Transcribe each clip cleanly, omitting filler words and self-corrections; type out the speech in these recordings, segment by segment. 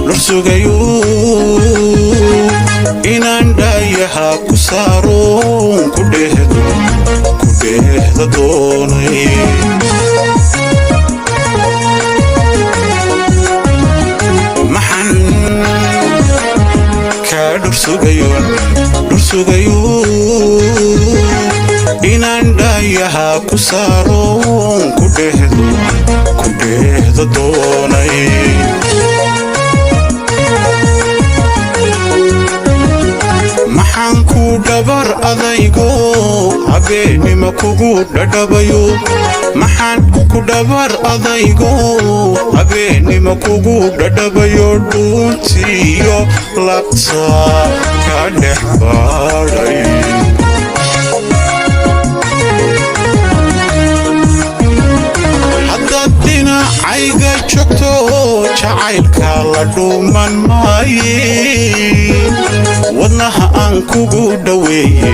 لرسوغيو إنان دايها كسارون كدهد دوني محن كالرسوغيو إنان دايها كسارون كدهد دوني maxaan ku dhabar adaygo habeenimo kugu dhadhabayo maxaan ku dhabar adaygo habeenimo kugu dhadhabayo dhuuntiyo labta ka dhex baadhay haddaad dhinacayga joogto jacaylka la dhuuman maaye wadnaha aan kugu dhaweeye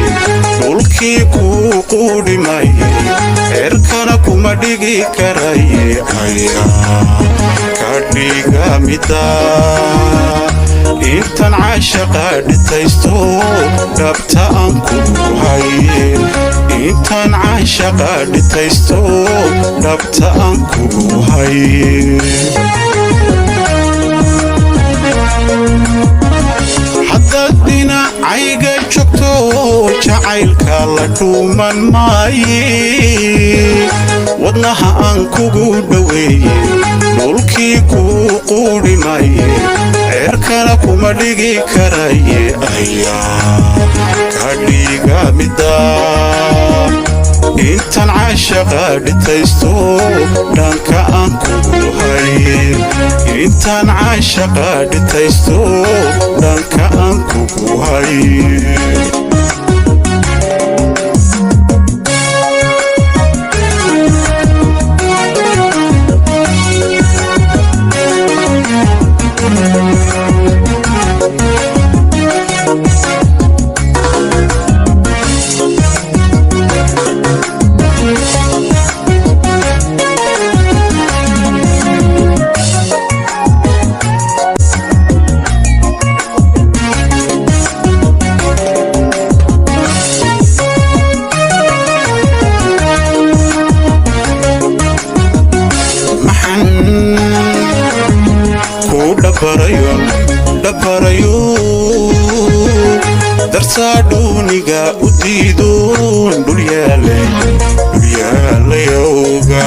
dhulkii kuu quudhimaye eerkana kuma dhigi karaye ayaa ka dhiga mida intan caashaqa dhitaysto dhabta aan kugu haye intan caashaqa dhitaysto dhabta aan kugu haye haddaad dhinacayga joogto jacaylka la dhuuman maaye wadnaha aan kugu dhaweeye dhulkii kuu quudhimaye eerkana kuma dhigi karaye ayaa ka dhiga mida intan caashaqa dhitaysto dhanka aan kugu haye intan caashaqa dhitaysto dhanka aan kugu haye dhafarayo darsaa dhuuniga u diidoon dhulyaalayowga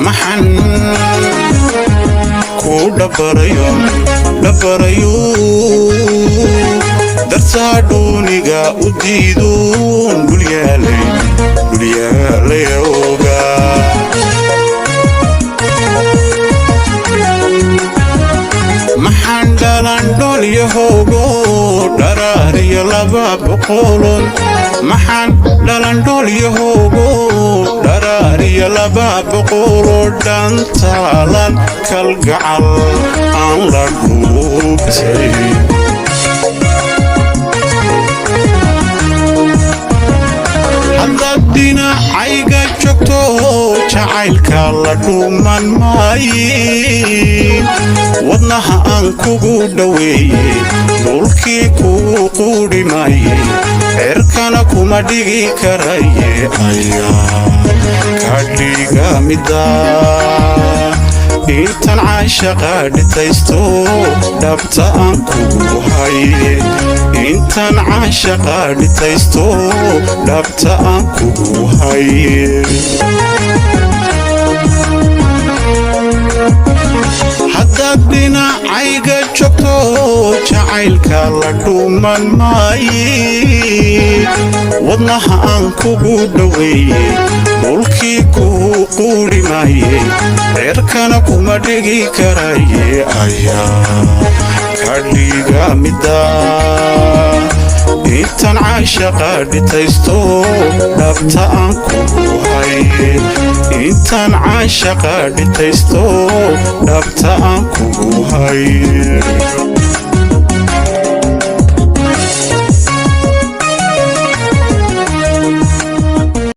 maxan ku dhafarayo darsaa dhuuniga u diidoon dhulyaalayowga maxaan dhalan dhol yahogo dharaariyo laba boqolon maxaan dhalan dhol yahogo dharaariyo laba boqoloo dhantaalan kalgacal aan la dhuubtay haddaad dhinacayga joogto jacaylka la dhuuman maaye wadnaha aan kugu dhaweeye dhulkii kuu quudhimaye eerkana kuma dhigi karaye ayaa ka dhiga mida intan caashaqa dhitaysto dhabta aan kugu haye intan caashaqa dhitaysto dhabta aan kugu haye dhinacayga joogto jacaylka la dhuuman maaye wadnaha aan kugu dhoweeye dhulkii kuu quudhi maaye reerkana kuma dhigi karaye ayaa ka dhiga mida intan caashaqa dhitaysto dhabta aan kugu haye intan caashaqa dhitaysto dhabta aan kugu haye